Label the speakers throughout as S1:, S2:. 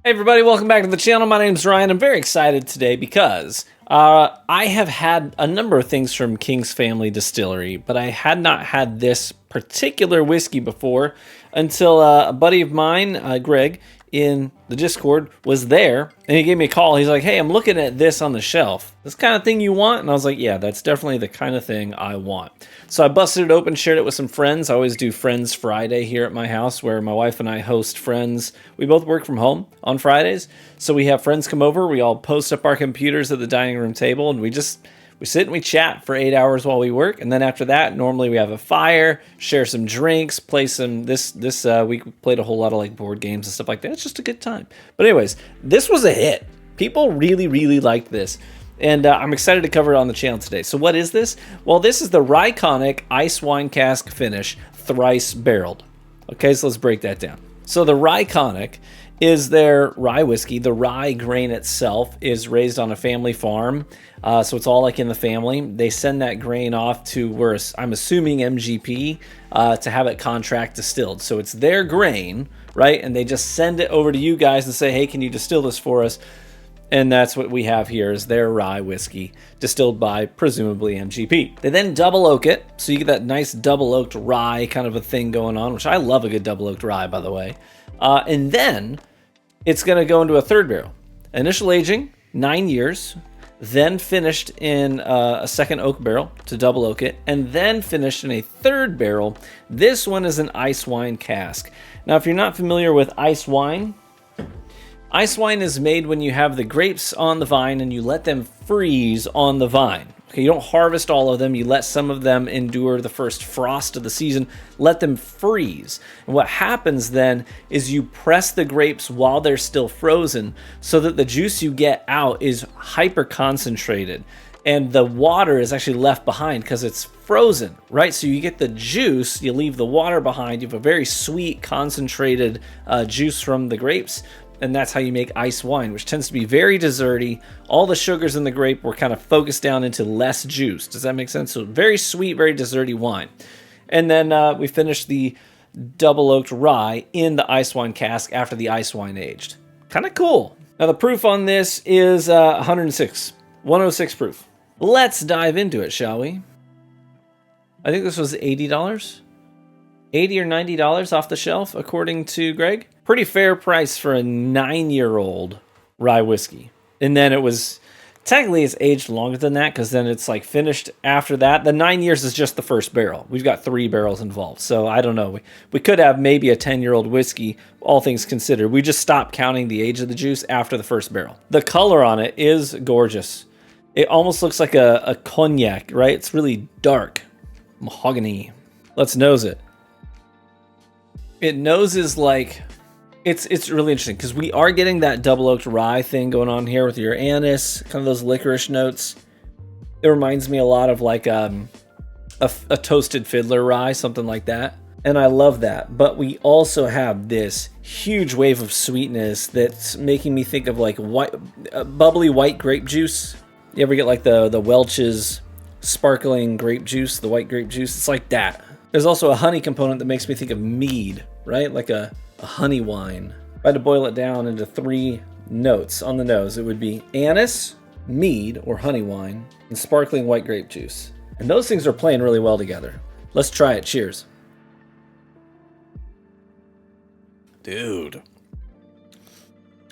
S1: Hey everybody, welcome back to the channel. My name's Ryan. I'm very excited today because I have had a number of things from King's Family Distillery, but I had not had this particular whiskey before until a buddy of mine, Greg, in the Discord was there, and he gave me a call. He's like, hey, I'm looking at this on the shelf. This kind of thing you want? And I was like, yeah, that's definitely the kind of thing I want. So I busted it open, shared it with some friends. I always do Friends Friday here at my house where my wife and I host friends. We both work from home on Fridays. So we have friends come over. We all post up our computers at the dining room table, and we sit and we chat for 8 hours while we work. And then after that, normally we have a fire, share some drinks, play some, this week played a whole lot of like board games and stuff like that. It's just a good time. But anyways, this was a hit. People really, really liked this. And I'm excited to cover it on the channel today. So what is this? Well, this is the Ryeconic Ice Wine Cask Finish Thrice Barreled. Okay, so let's break that down. So the Ryeconic is their rye whiskey. The rye grain itself is raised on a family farm. So it's all like in the family. They send that grain off to where I'm assuming MGP to have it contract distilled. So it's their grain, right? And they just send it over to you guys and say, hey, can you distill this for us? And that's what we have here is their rye whiskey distilled by presumably MGP. They then double oak it. So you get that nice double oaked rye kind of a thing going on, which I love a good double oaked rye, by the way. And then it's going to go into a third barrel. Initial aging, 9 years, then finished in a second oak barrel to double oak it, and then finished in a third barrel. This one is an ice wine cask. Now, if you're not familiar with ice wine is made when you have the grapes on the vine and you let them freeze on the vine. Okay, you don't harvest all of them. You let some of them endure the first frost of the season. Let them freeze. And what happens then is you press the grapes while they're still frozen so that the juice you get out is hyper concentrated. And the water is actually left behind because it's frozen, right? So you get the juice, you leave the water behind. You have a very sweet, concentrated juice from the grapes. And that's how you make ice wine, which tends to be very desserty. All the sugars in the grape were kind of focused down into less juice. Does that make sense? So very sweet, very desserty wine. And then we finished the double oaked rye in the ice wine cask after the ice wine aged. Kind of cool. Now the proof on this is 106 proof. Let's dive into it, shall we? I think this was $80. $80 or $90 off the shelf, according to Greg. Pretty fair price for a 9-year-old rye whiskey. And then it was, technically it's aged longer than that because then it's like finished after that. The 9 years is just the first barrel. We've got 3 barrels involved. So I don't know. We could have maybe a 10-year-old whiskey, all things considered. We just stopped counting the age of the juice after the first barrel. The color on it is gorgeous. It almost looks like a cognac, right? It's really dark. Mahogany. Let's nose it. It noses like... It's really interesting because we are getting that double oaked rye thing going on here with your anise, kind of those licorice notes. It reminds me a lot of like a toasted fiddler rye, something like that. And I love that. But we also have this huge wave of sweetness that's making me think of like bubbly white grape juice. You ever get like the Welch's sparkling grape juice, the white grape juice? It's like that. There's also a honey component that makes me think of mead, right? Like a honey wine. If I had to boil it down into 3 notes on the nose, it would be anise, mead or honey wine, and sparkling white grape juice. And those things are playing really well together. Let's try it. Cheers. Dude.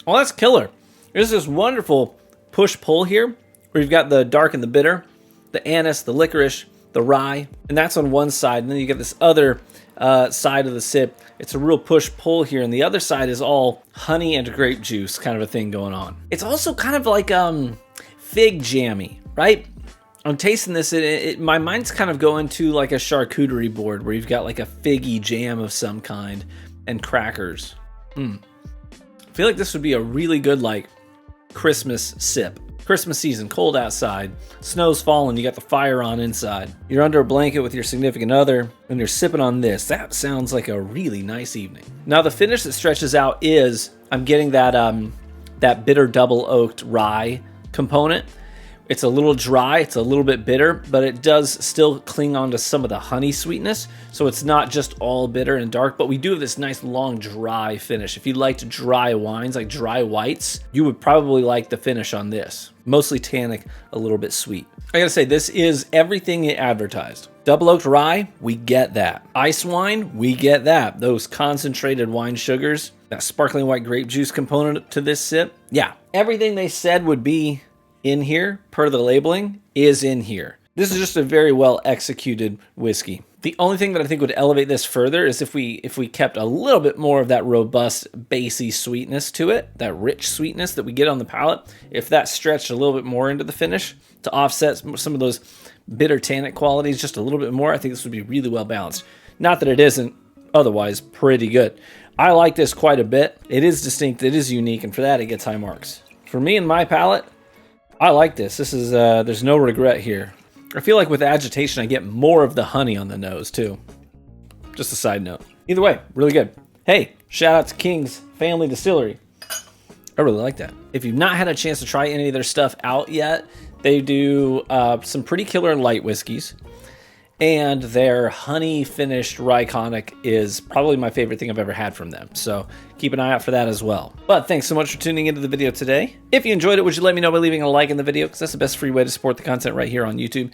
S1: Oh, that's killer. There's this wonderful push-pull here where you've got the dark and the bitter, the anise, the licorice, the rye, and that's on one side. And then you get this other side of the sip. It's a real push-pull here, and the other side is all honey and grape juice kind of a thing going on. It's also kind of like fig jammy, right? I'm tasting this, my mind's kind of going to like a charcuterie board where you've got like a figgy jam of some kind and crackers. I feel like this would be a really good like Christmas sip. Christmas season, cold outside, snow's falling, you got the fire on inside. You're under a blanket with your significant other, and you're sipping on this. That sounds like a really nice evening. Now the finish that stretches out is, I'm getting that bitter double oaked rye component, It's a little dry, it's a little bit bitter, but it does still cling on to some of the honey sweetness. So it's not just all bitter and dark, but we do have this nice long dry finish. If you liked dry wines, like dry whites, you would probably like the finish on this. Mostly tannic, a little bit sweet. I gotta say, this is everything it advertised. Double oaked rye, we get that. Ice wine, we get that. Those concentrated wine sugars, that sparkling white grape juice component to this sip. Yeah, everything they said would be in here, per the labeling, is in here. This is just a very well executed whiskey. The only thing that I think would elevate this further is if we kept a little bit more of that robust, bassy sweetness to it, that rich sweetness that we get on the palate. If that stretched a little bit more into the finish to offset some of those bitter tannic qualities just a little bit more, I think this would be really well balanced. Not that it isn't otherwise pretty good. I like this quite a bit. It is distinct, it is unique, and for that it gets high marks. For me and my palate, I like this. This is, there's no regret here. I feel like with agitation, I get more of the honey on the nose too. Just a side note. Either way, really good. Hey, shout out to King's Family Distillery. I really like that. If you've not had a chance to try any of their stuff out yet, they do some pretty killer light whiskeys. And their honey finished Ryeconic is probably my favorite thing I've ever had from them. So keep an eye out for that as well. But thanks so much for tuning into the video today. If you enjoyed it, would you let me know by leaving a like in the video? Because that's the best free way to support the content right here on YouTube.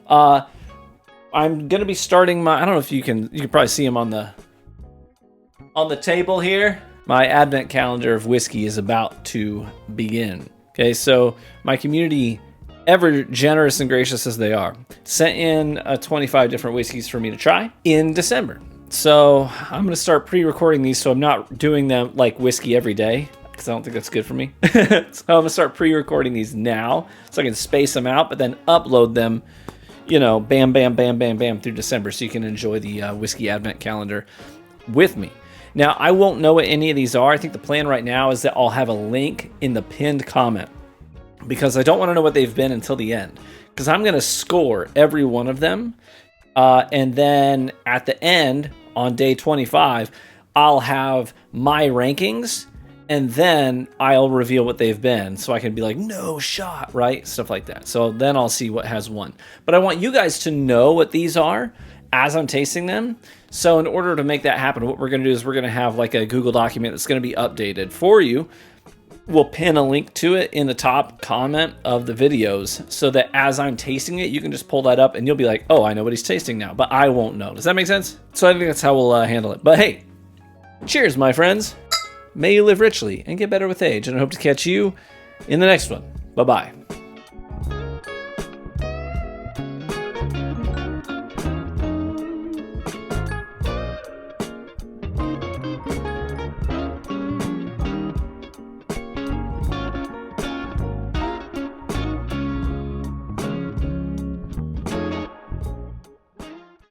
S1: I'm going to be starting my, I don't know if you can probably see them on the table here. My advent calendar of whiskey is about to begin. Okay, so my community, ever generous and gracious as they are, sent in 25 different whiskeys for me to try in December. So I'm going to start pre-recording these so I'm not doing them like whiskey every day, because I don't think that's good for me. So I'm going to start pre-recording these now so I can space them out, but then upload them, you know, bam, bam, bam, bam, bam through December so you can enjoy the whiskey advent calendar with me. Now, I won't know what any of these are. I think the plan right now is that I'll have a link in the pinned comment, because I don't want to know what they've been until the end, because I'm going to score every one of them. And then at the end, on day 25, I'll have my rankings, and then I'll reveal what they've been, so I can be like, no shot, right? Stuff like that. So then I'll see what has won. But I want you guys to know what these are as I'm tasting them. So in order to make that happen, what we're going to do is we're going to have like a Google document that's going to be updated for you. We'll pin a link to it in the top comment of the videos so that as I'm tasting it, you can just pull that up and you'll be like, oh, I know what he's tasting now, but I won't know. Does that make sense? So I think that's how we'll handle it. But hey, cheers, my friends. May you live richly and get better with age. And I hope to catch you in the next one. Bye-bye.